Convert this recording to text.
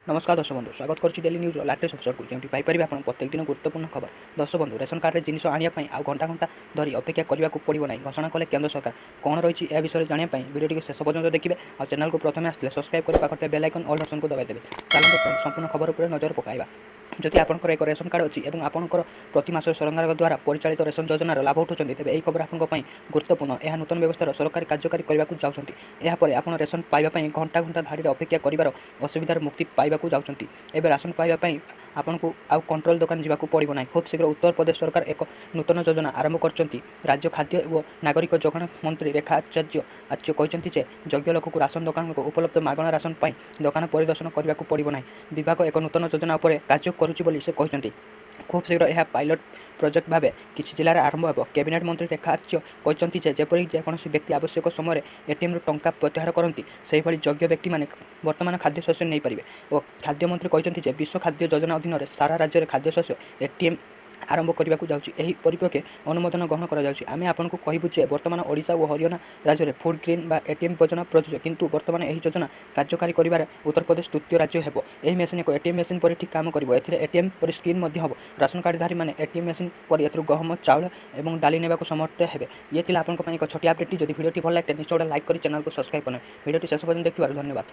नमस्कार दर्शक बंधु स्वागत करुच्ची डेली न्यूज लाटेस्ट एपिसोड को जेमती पाइपर आप प्रत्येक दिन गुरुत्वपूर्ण खबर। दर्शक बंधु रेशन कार्ड जिनिस आने घंटा घंटा धरी अपेक्षा करने को पड़ो ना घोषणा कले केंद्र सरकार कौन रही है विषय जानापी वीडियो शेष पर्यटन देखिए और चैनल को प्रथम आसते सब्सक्राइब कर पाखे बेल आइकन ऑल ऑप्शन को दबाई देवे। चलते संपूर्ण खबर पर नजर पकाइबा। जदि आपंकर एक रेशन कार्ड अच्छी और आपंकर प्रति मास सरकार द्वारा परिचालित रेशन योजनार लाभ उठाउछन्ति तेबे यह खबर आपंक गुरुत्वपूर्ण। यह नूतन व्यवस्थार सरकार कार्यकारी करने को जाउछन्ति। यापर आप रेशन पाइबा घंटा घंटा धाड़ी अपेक्षा कर असुविधार मुक्ति पाइबा जाउछन्ति। एबे राशन पाइबा आपन को आउ कंट्रोल दुकान जावाक पड़ो ना। खूब शीघ्र उत्तर प्रदेश सरकार एक नूतन योजना आरंभ करछन्ति। राज्य खाद्य और नागरिक जोगाण मंत्री रेखा आचार्य कहते जे योग्य लोक को राशन दुकान को उपलब्ध मागणा राशन पाई दुकान परिदर्शन करने को पड़ो ना। विभाग एक नूतन योजना उपर कार्य करुच्ची बोली से कहते। खूब शीघ्र यह पायलट प्रोजेक्ट भाव किसी जिले में आरंभ हो। कैबिनेट मंत्री रेखा आचार्य कहते जेपरी जेकोसी व्यक्ति आवश्यक समय एटीएम रू टंका प्रत्याहार करती से योग्य व्यक्ति मैंने वर्तमान खाद्य शस्य नहीं पारे। और खाद्य मंत्री कहते विश्व खाद्य योजना अधीन सारा राज्य में खाद्य शस्य एटीएम आरंभ करने को जाऊँगी परिप्रेक्षी अनुमोदन ग्रहण करें। आपको कहूँ जे बर्तमान ओडिशा और हरियाणा राज्य में फूड ग्रीन बा एटीएम योजना प्रযোज्य किंतु बर्तमान यह योजना कार्यकारी कर उत्तर प्रदेश तृतीय राज्य हो। यह मेसीन एक एटीएम मेसीन पर ठीक काम कर एटीएम पर स्क्रीन हम। राशन कार्डधारी मैंने एटीएम मेसीन पर गहम चाउल और डाली ने समर्थ हे। ये आप छोटी अपडेट। जब वीडियो भल लगे निश्चय लाइक कर चैनल को सब्सक्राइब करें। वीडियो शेष पर्यटन देखिए धन्यवाद।